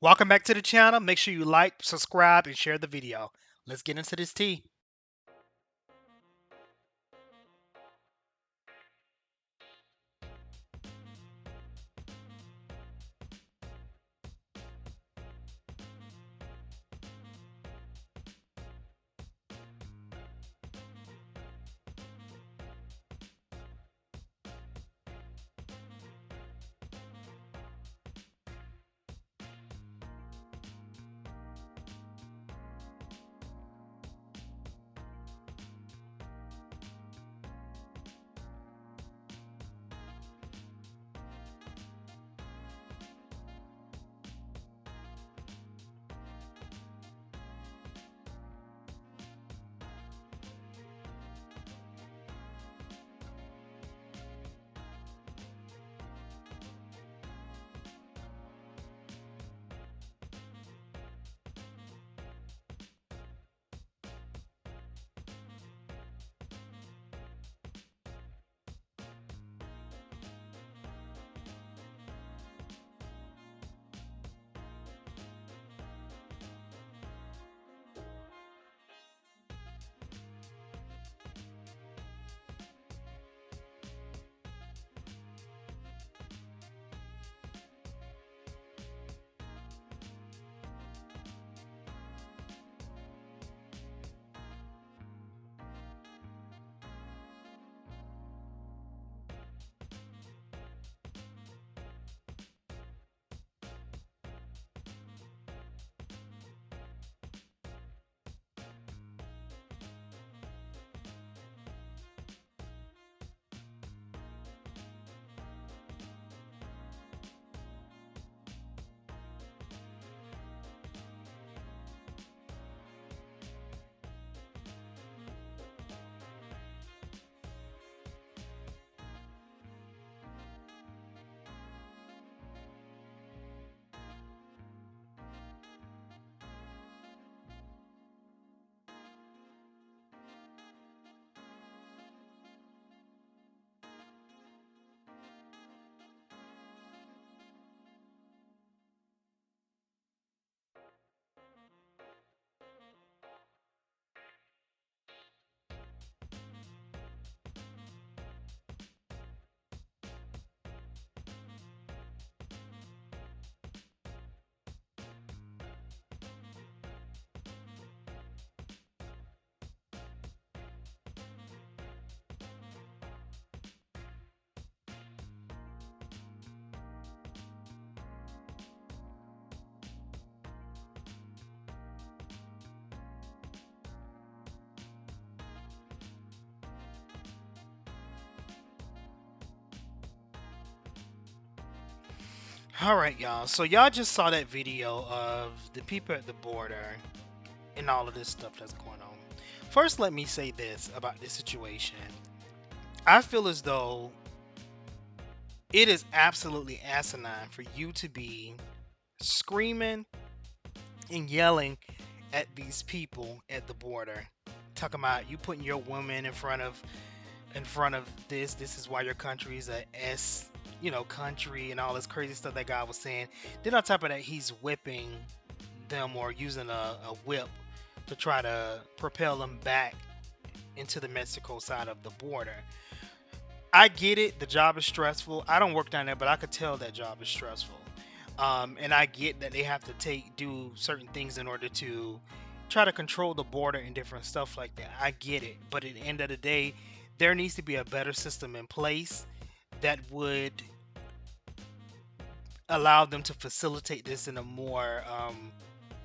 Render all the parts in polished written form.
Welcome back to the channel. Make sure you like, subscribe, and share the video. Let's get into this tea. All right, y'all. So y'all just saw that video of the people at the border and all of this stuff that's going on. First, let me say this about this situation. I feel as though it is absolutely asinine for you to be screaming and yelling at these people at the border, talking about you putting your woman in front of this is why your country is a country and all this crazy stuff that guy was saying. Then on top of that, he's whipping them or using a whip to try to propel them back into the Mexico side of the border. I get it, the job is stressful. I don't work down there, but I could tell that job is stressful. And I get that they have to do certain things in order to try to control the border and different stuff like that. I get it, but at the end of the day, there needs to be a better system in place that would allow them to facilitate this in a more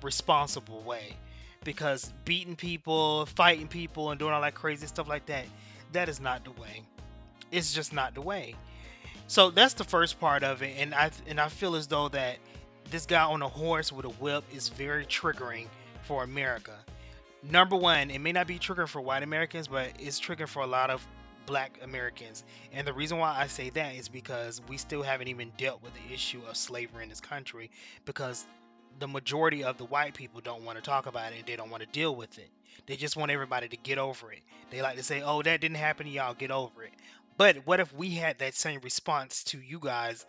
responsible way. Because beating people, fighting people, and doing all that crazy stuff like that, that is not the way. It's just not the way. So that's the first part of it, and I feel as though that this guy on a horse with a whip is very triggering for America. Number one, it may not be triggering for white Americans, but it's triggering for a lot of black Americans. And the reason why I say that is because we still haven't even dealt with the issue of slavery in this country, because the majority of the white people don't want to talk about it. They don't want to deal with it. They just want everybody to get over it. They like to say, oh, that didn't happen to y'all, get over it. But what if we had that same response to you guys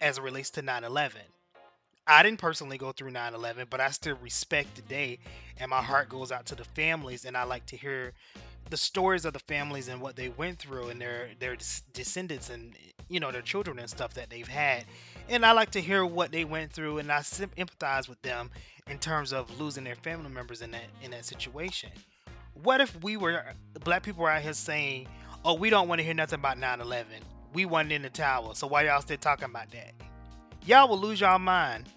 as it relates to 9/11? I didn't personally go through 9/11, but I still respect the day, and my heart goes out to the families, and I like to hear the stories of the families and what they went through and their descendants and their children and stuff that they've had, and I like to hear what they went through, and I empathize with them in terms of losing their family members in that situation. What if we were black people were out here saying, "Oh, we don't want to hear nothing about 9/11. We wasn't in the tower, so why y'all still talking about that?" Y'all will lose y'all mind.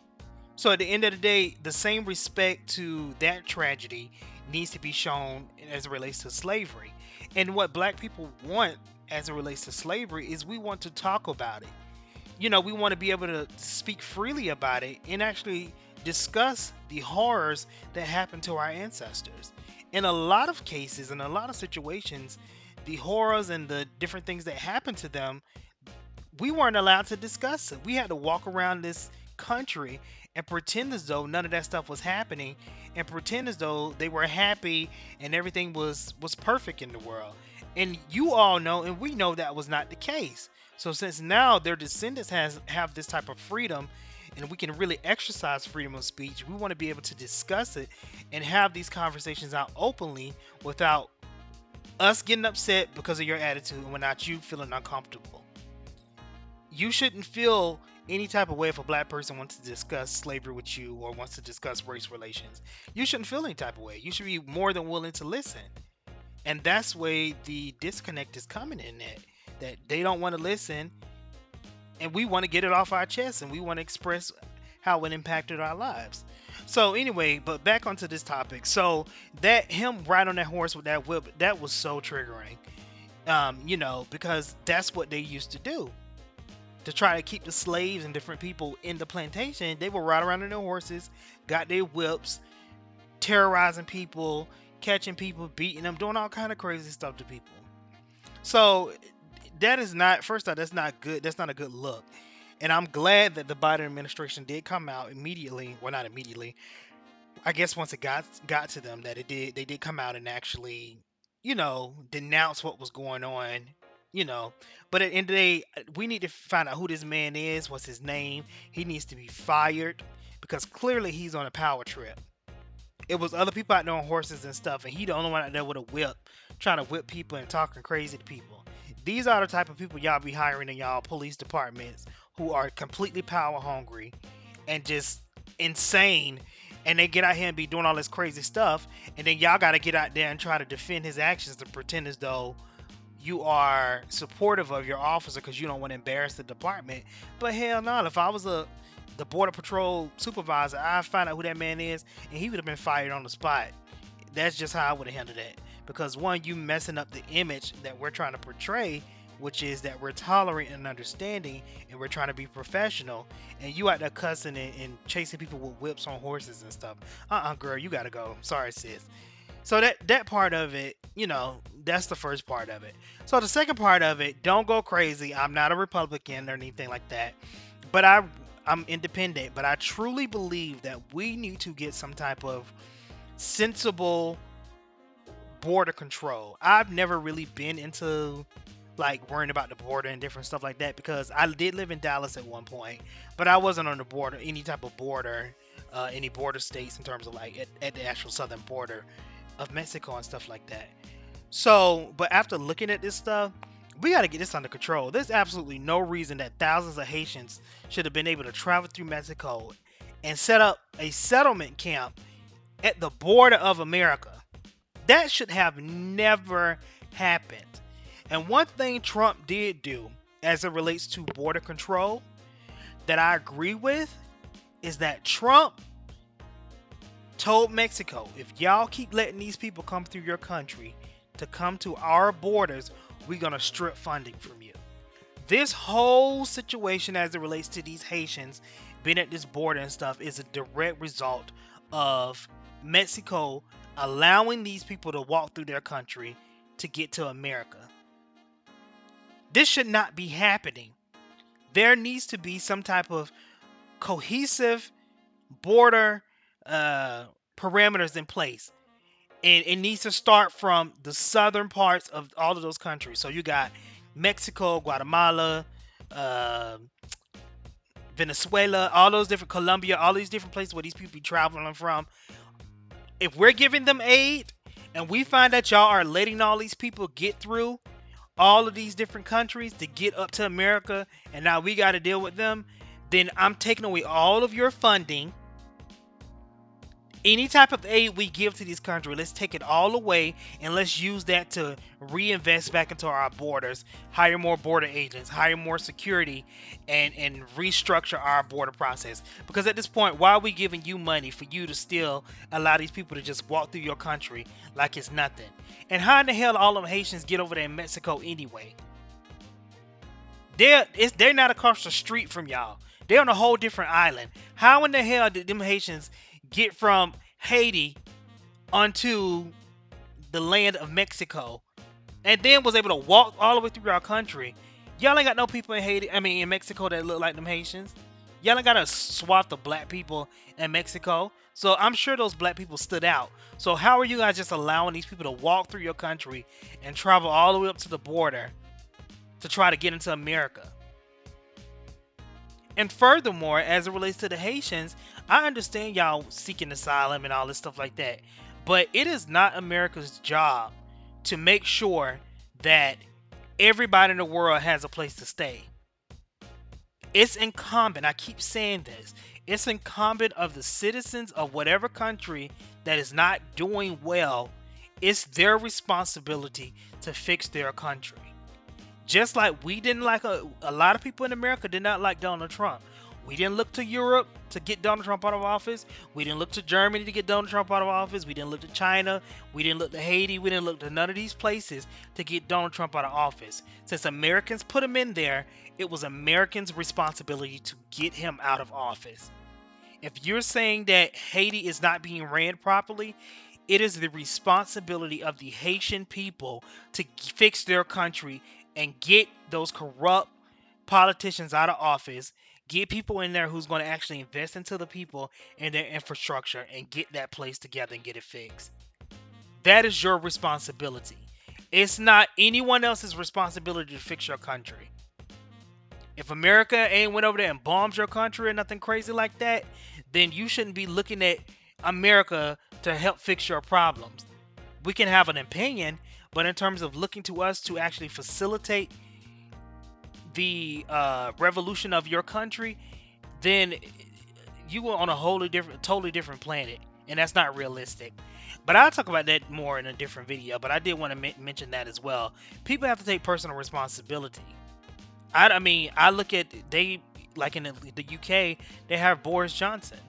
So at the end of the day, the same respect to that tragedy needs to be shown as it relates to slavery. And what black people want as it relates to slavery is we want to talk about it. We want to be able to speak freely about it and actually discuss the horrors that happened to our ancestors. In a lot of cases, in a lot of situations, the horrors and the different things that happened to them, we weren't allowed to discuss it. We had to walk around this country and pretend as though none of that stuff was happening and pretend as though they were happy and everything was perfect in the world. And you all know and we know that was not the case. So since now their descendants have this type of freedom and we can really exercise freedom of speech, we want to be able to discuss it and have these conversations out openly without us getting upset because of your attitude and without you feeling uncomfortable. You shouldn't feel any type of way if a black person wants to discuss slavery with you or wants to discuss race relations. You shouldn't feel any type of way. You should be more than willing to listen. And that's where the disconnect is coming in that they don't want to listen and we want to get it off our chest and we want to express how it impacted our lives. So anyway, but back onto this topic. So that him ride on that horse with that whip, that was so triggering. Because that's what they used to do to try to keep the slaves and different people in the plantation. They would ride around on their horses, got their whips, terrorizing people, catching people, beating them, doing all kind of crazy stuff to people. So that is not, first off, that's not good. That's not a good look. And I'm glad that the Biden administration did come out immediately. Well, not immediately. I guess once it got to them, that they did come out and actually, denounce what was going on. You know, but at the end of the day, we need to find out who this man is. What's his name? He needs to be fired because clearly he's on a power trip. It was other people out there on horses and stuff, and he the only one out there with a whip, trying to whip people and talking crazy to people. These are the type of people y'all be hiring in y'all police departments who are completely power hungry and just insane. And they get out here and be doing all this crazy stuff, and then y'all got to get out there and try to defend his actions to pretend as though you are supportive of your officer because you don't want to embarrass the department. But hell no, if I was the border patrol supervisor, I'd find out who that man is, and he would have been fired on the spot. That's just how I would have handled that. Because one, you messing up the image that we're trying to portray, which is that we're tolerant and understanding, and we're trying to be professional. And you out there cussing and chasing people with whips on horses and stuff. Girl, you gotta go. Sorry, sis. So that part of it, that's the first part of it. So the second part of it, don't go crazy. I'm not a Republican or anything like that, but I'm independent. But I truly believe that we need to get some type of sensible border control. I've never really been into like worrying about the border and different stuff like that because I did live in Dallas at one point, but I wasn't on the border, any type of border, any border states in terms of like at the actual southern border of Mexico and stuff like that. So, but after looking at this stuff, we got to get this under control. There's absolutely no reason that thousands of Haitians should have been able to travel through Mexico and set up a settlement camp at the border of America. That should have never happened. And one thing Trump did do as it relates to border control that I agree with is that Trump told Mexico, if y'all keep letting these people come through your country to come to our borders, we're going to strip funding from you. This whole situation as it relates to these Haitians being at this border and stuff is a direct result of Mexico allowing these people to walk through their country to get to America. This should not be happening. There needs to be some type of cohesive border parameters in place. And it needs to start from the southern parts of all of those countries. So you got Mexico, Guatemala, Venezuela, all those different Colombia, all these different places where these people be traveling from. If we're giving them aid and we find that y'all are letting all these people get through all of these different countries to get up to America and now we got to deal with them, then I'm taking away all of your funding. Any type of aid we give to these countries, let's take it all away and let's use that to reinvest back into our borders, hire more border agents, hire more security, and restructure our border process. Because at this point, why are we giving you money for you to still allow these people to just walk through your country like it's nothing? And how in the hell all them Haitians get over there in Mexico anyway? They're not across the street from y'all. They're on a whole different island. How in the hell did them Haitians get from Haiti onto the land of Mexico and then was able to walk all the way through our country? Y'all ain't got no people in Haiti, I mean in Mexico, that look like them Haitians. Y'all ain't got a swath of black people in Mexico. So I'm sure those black people stood out. So how are you guys just allowing these people to walk through your country and travel all the way up to the border to try to get into America? And furthermore, as it relates to the Haitians, I understand y'all seeking asylum and all this stuff like that. But it is not America's job to make sure that everybody in the world has a place to stay. It's incumbent, I keep saying this, it's incumbent of the citizens of whatever country that is not doing well, it's their responsibility to fix their country. Just like we didn't like a lot of people in America did not like Donald Trump. We didn't look to Europe to get Donald Trump out of office. We didn't look to Germany to get Donald Trump out of office. We didn't look to China. We didn't look to Haiti. We didn't look to none of these places to get Donald Trump out of office. Since Americans put him in there, it was Americans' responsibility to get him out of office. If you're saying that Haiti is not being ran properly, it is the responsibility of the Haitian people to fix their country and get those corrupt politicians out of office, get people in there who's going to actually invest into the people and their infrastructure and get that place together and get it fixed. That is your responsibility. It's not anyone else's responsibility to fix your country. If America ain't went over there and bombed your country or nothing crazy like that, then you shouldn't be looking at America to help fix your problems. We can have an opinion, but in terms of looking to us to actually facilitate the revolution of your country, then you are on a totally different planet, and that's not realistic. But I'll talk about that more in a different video. But I did want to mention that as well. People have to take personal responsibility. I mean, I look at like in the UK, they have Boris Johnson.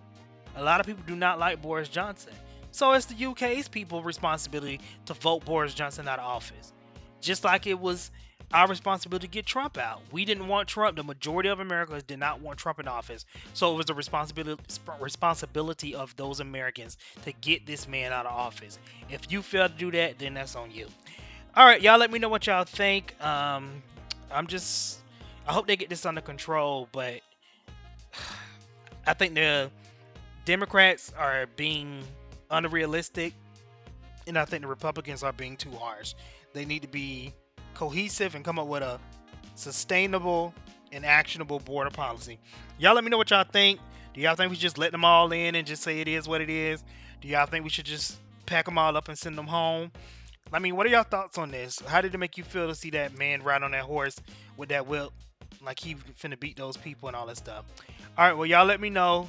A lot of people do not like Boris Johnson. So it's the UK's people's responsibility to vote Boris Johnson out of office. Just like it was our responsibility to get Trump out. We didn't want Trump. The majority of Americans did not want Trump in office. So it was the responsibility of those Americans to get this man out of office. If you fail to do that, then that's on you. All right, y'all let me know what y'all think. I hope they get this under control, but I think the Democrats are being unrealistic, and I think the Republicans are being too harsh. They need to be cohesive and come up with a sustainable and actionable border policy. Y'all let me know what y'all think. Do y'all think we should just let them all in and just say it is what it is? Do y'all think we should just pack them all up and send them home? I mean, what are y'all thoughts on this? How did it make you feel to see that man ride on that horse with that whip like he finna beat those people and all that stuff? All right, well, y'all let me know.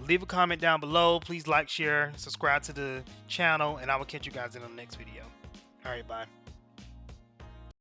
Leave a comment down below. Please like, share, subscribe to the channel, and I will catch you guys in the next video. All right, bye.